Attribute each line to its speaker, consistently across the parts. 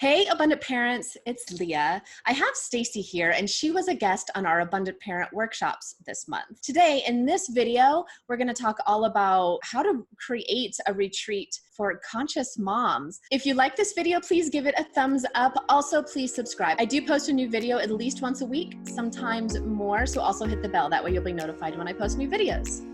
Speaker 1: Hey, Abundant Parents, it's Leah. I have Stacy here, and she was a guest on our Abundant Parent workshops this month. Today, in this video, we're going to talk all about how to create a retreat for conscious moms. If you like this video, please give it a thumbs up. Also, please subscribe. I do post a new video at least once a week, sometimes more, so also hit the bell. That way you'll be notified when I post new videos.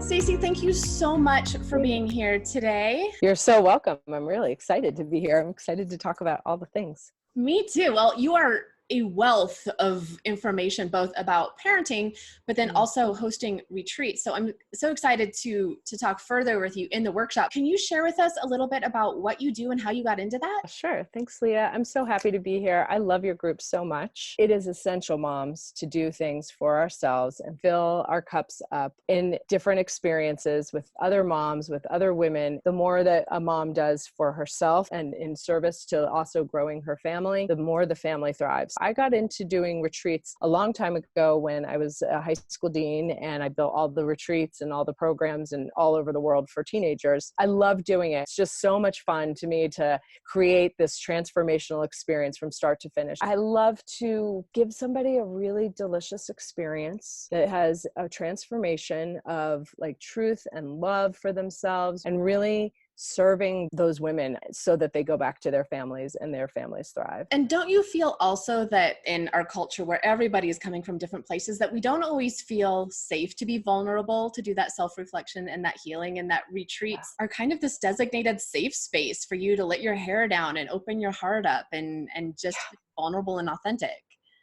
Speaker 1: Stacy, thank you so much for being here today.
Speaker 2: You're so welcome. I'm really excited to be here. I'm excited to talk about all the things.
Speaker 1: Me too. Well, you are a wealth of information, both about parenting, but then also hosting retreats. So I'm so excited to talk further with you in the workshop. Can you share with us a little bit about what you do and how you got into that?
Speaker 2: Sure. Thanks, Leah. I'm so happy to be here. I love your group so much. It is essential, moms, to do things for ourselves and fill our cups up in different experiences with other moms, with other women. The more that a mom does for herself and in service to also growing her family, the more the family thrives. I got into doing retreats a long time ago when I was a high school dean, and I built all the retreats and all the programs and all over the world for teenagers. I love doing it. It's just so much fun to me to create this transformational experience from start to finish. I love to give somebody a really delicious experience that has a transformation of like truth and love for themselves, and really serving those women so that they go back to their families and their families thrive.
Speaker 1: And don't you feel also that in our culture where everybody is coming from different places, that we don't always feel safe to be vulnerable, to do that self-reflection and that healing, and that retreats are kind of this designated safe space for you to let your hair down and open your heart up and just be vulnerable and authentic?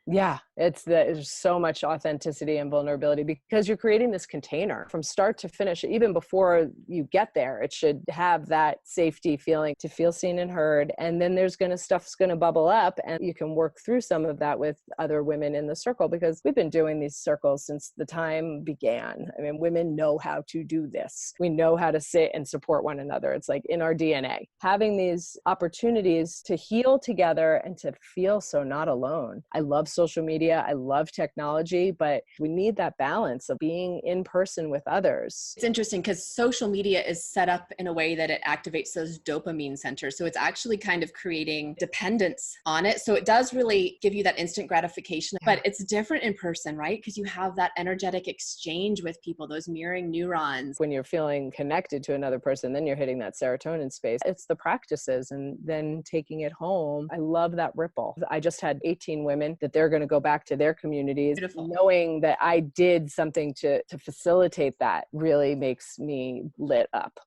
Speaker 2: Yeah, there's so much authenticity and vulnerability because you're creating this container from start to finish. Even before you get there, it should have that safety feeling to feel seen and heard. And then stuff's gonna bubble up, and you can work through some of that with other women in the circle, because we've been doing these circles since the time began. I mean, women know how to do this. We know how to sit and support one another. It's like in our DNA. Having these opportunities to heal together and to feel so not alone. I love social media. I love technology, but we need that balance of being in person with others.
Speaker 1: It's interesting because social media is set up in a way that it activates those dopamine centers. So it's actually kind of creating dependence on it. So it does really give you that instant gratification, but it's different in person, right? Because you have that energetic exchange with people, those mirroring neurons.
Speaker 2: When you're feeling connected to another person, then you're hitting that serotonin space. It's the practices and then taking it home. I love that ripple. I just had 18 women that they're going to go back to their communities.
Speaker 1: Beautiful.
Speaker 2: Knowing that I did something to facilitate that really makes me lit up.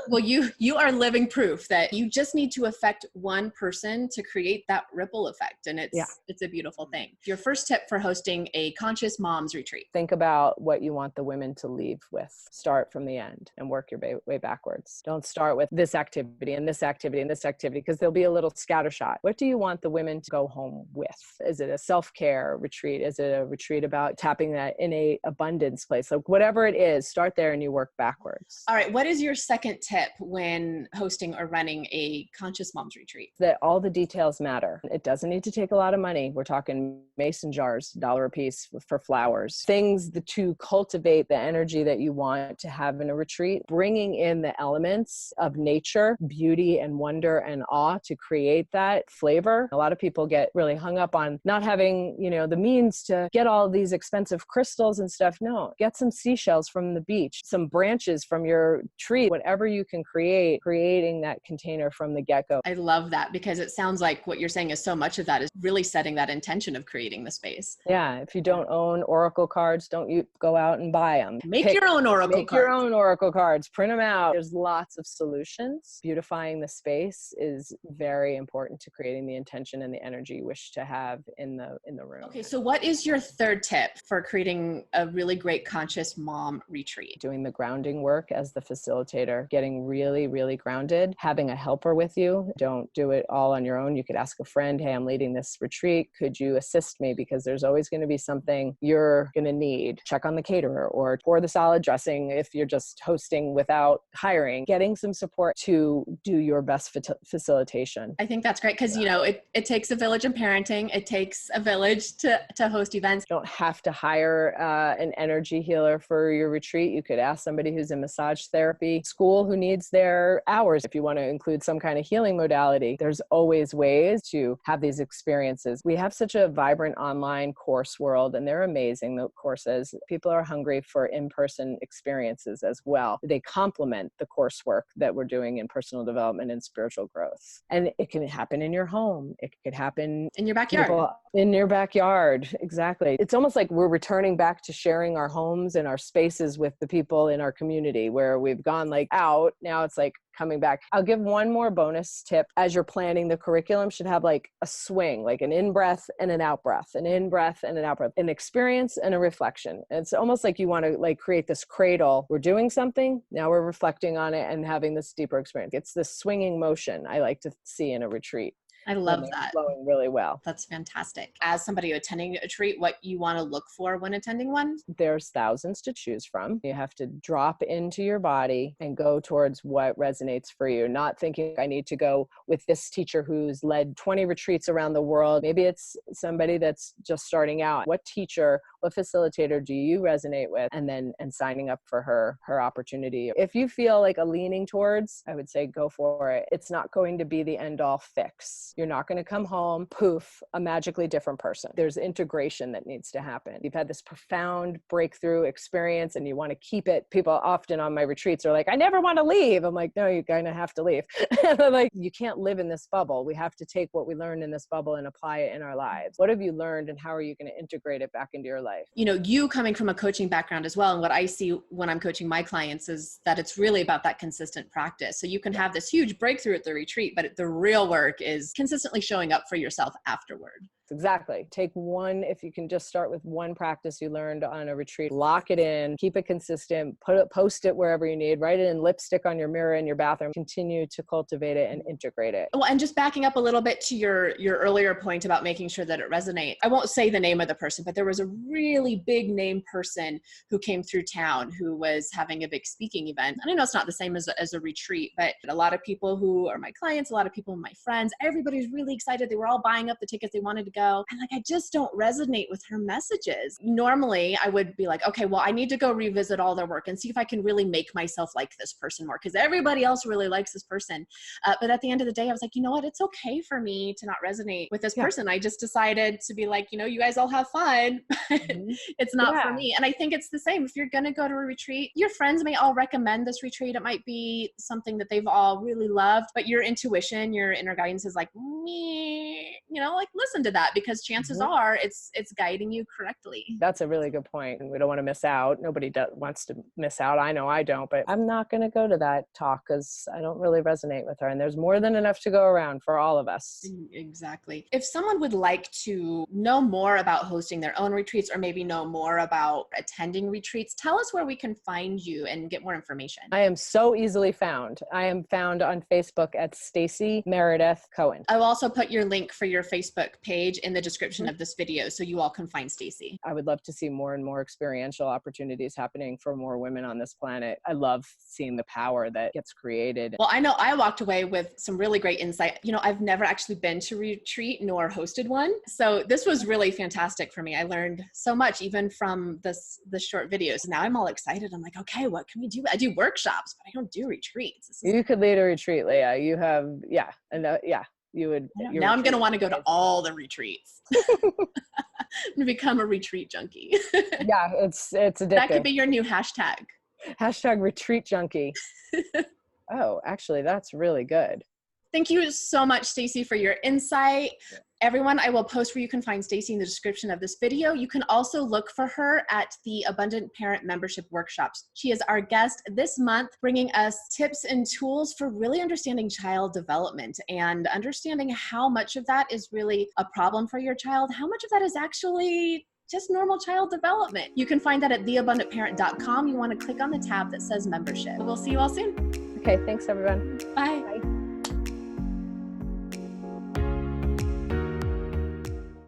Speaker 1: Well, you are living proof that you just need to affect one person to create that ripple effect. And it's a beautiful thing. Your first tip for hosting a conscious moms retreat.
Speaker 2: Think about what you want the women to leave with. Start from the end and work your way backwards. Don't start with this activity and this activity and this activity, because there'll be a little scattershot. What do you want the women to go home with? Is it a self-care retreat? Is it a retreat about tapping that innate abundance place? Like whatever it is, start there and you work backwards.
Speaker 1: All right. What is your second tip when hosting or running a conscious moms retreat?
Speaker 2: That all the details matter. It doesn't need to take a lot of money. We're talking mason jars, $1 a piece for flowers, things to cultivate the energy that you want to have in a retreat, bringing in the elements of nature, beauty and wonder and awe to create that flavor. A lot of people get really hung up on not having, the means to get all these expensive crystals and stuff. No, get some seashells from the beach, some branches from your tree, whatever you can creating that container from the get-go.
Speaker 1: I love that, because it sounds like what you're saying is so much of that is really setting that intention of creating the space.
Speaker 2: Yeah. If you don't own oracle cards, don't you go out and buy them.
Speaker 1: Make your own oracle
Speaker 2: cards, print them out. There's lots of solutions. Beautifying the space is very important to creating the intention and the energy you wish to have in the room.
Speaker 1: Okay. So what is your third tip for creating a really great conscious mom retreat?
Speaker 2: Doing the grounding work as the facilitator, getting really, really grounded, having a helper with you. Don't do it all on your own. You could ask a friend, hey, I'm leading this retreat. Could you assist me? Because there's always going to be something you're going to need. Check on the caterer or pour the salad dressing if you're just hosting without hiring. Getting some support to do your best facilitation.
Speaker 1: I think that's great because, it takes a village in parenting. It takes a village to host events.
Speaker 2: You don't have to hire an energy healer for your retreat. You could ask somebody who's in massage therapy school who needs their hours. If you want to include some kind of healing modality, there's always ways to have these experiences. We have such a vibrant online course world, and they're amazing, the courses. People are hungry for in-person experiences as well. They complement the coursework that we're doing in personal development and spiritual growth. And it can happen in your home. It could happen
Speaker 1: In your backyard.
Speaker 2: In your backyard. Exactly. It's almost like we're returning back to sharing our homes and our spaces with the people in our community, where we've gone like out. Now it's like coming back. I'll give one more bonus tip. As you're planning, the curriculum should have like a swing, like an in-breath and an out-breath, an in-breath and an out-breath, an experience and a reflection. It's almost like you want to like create this cradle. We're doing something, now we're reflecting on it and having this deeper experience. It's this swinging motion I like to see in a retreat.
Speaker 1: I love that.
Speaker 2: Flowing really well.
Speaker 1: That's fantastic. As somebody attending a retreat, what you want to look for when attending one?
Speaker 2: There's thousands to choose from. You have to drop into your body and go towards what resonates for you, not thinking I need to go with this teacher who's led 20 retreats around the world. Maybe it's somebody that's just starting out. What teacher, what facilitator do you resonate with? And signing up for her opportunity. If you feel like a leaning towards, I would say go for it. It's not going to be the end all fix. You're not going to come home, poof, a magically different person. There's integration that needs to happen. You've had this profound breakthrough experience and you want to keep it. People often on my retreats are like, I never want to leave. I'm like, no, you're going to have to leave. Like, you can't live in this bubble. We have to take what we learned in this bubble and apply it in our lives. What have you learned and how are you going to integrate it back into your life?
Speaker 1: You know, you coming from a coaching background as well. And what I see when I'm coaching my clients is that it's really about that consistent practice. So you can have this huge breakthrough at the retreat, but the real work is consistently showing up for yourself afterward.
Speaker 2: Exactly. Take one, if you can just start with one practice you learned on a retreat, lock it in, keep it consistent, post it wherever you need, write it in lipstick on your mirror in your bathroom, continue to cultivate it and integrate it.
Speaker 1: Well, and just backing up a little bit to your earlier point about making sure that it resonates. I won't say the name of the person, but there was a really big name person who came through town who was having a big speaking event. And I know it's not the same as a retreat, but a lot of people who are my clients, a lot of people, my friends, everybody's really excited. They were all buying up the tickets they wanted to go. And like, I just don't resonate with her messages. Normally I would be like, okay, well, I need to go revisit all their work and see if I can really make myself like this person more, because everybody else really likes this person. But at the end of the day, I was like, you know what? It's okay for me to not resonate with this person. I just decided to be like, you know, you guys all have fun. It's not for me. And I think it's the same. If you're going to go to a retreat, your friends may all recommend this retreat. It might be something that they've all really loved, but your intuition, your inner guidance is like, me, you know, like listen to that, because chances are it's guiding you correctly.
Speaker 2: That's a really good point. And we don't want to miss out. Nobody wants to miss out. I know I don't, but I'm not going to go to that talk because I don't really resonate with her. And there's more than enough to go around for all of us.
Speaker 1: Exactly. If someone would like to know more about hosting their own retreats, or maybe know more about attending retreats, tell us where we can find you and get more information.
Speaker 2: I am so easily found. I am found on Facebook at Stacy Meredith Cohen.
Speaker 1: I'll also put your link for your Facebook page in the description of this video so you all can find Stacy.
Speaker 2: I would love to see more and more experiential opportunities happening for more women on this planet. I love seeing the power that gets created.
Speaker 1: Well, I know I walked away with some really great insight. You know, I've never actually been to a retreat nor hosted one. So this was really fantastic for me. I learned so much even from the short videos. Now I'm all excited. I'm like, okay, what can we do? I do workshops, but I don't do retreats.
Speaker 2: You could lead a retreat, Leah. You have, you would.
Speaker 1: Now I'm going to want to go to all the retreats. I'm going to become a retreat junkie.
Speaker 2: Yeah, it's addictive.
Speaker 1: That could be your new hashtag.
Speaker 2: Hashtag retreat junkie. Oh, actually, that's really good.
Speaker 1: Thank you so much, Stacy, for your insight. Everyone, I will post where you can find Stacy in the description of this video. You can also look for her at the Abundant Parent Membership Workshops. She is our guest this month, bringing us tips and tools for really understanding child development and understanding how much of that is really a problem for your child, how much of that is actually just normal child development. You can find that at theabundantparent.com. You want to click on the tab that says membership. We'll see you all soon.
Speaker 2: Okay, thanks everyone.
Speaker 1: Bye.
Speaker 2: Bye.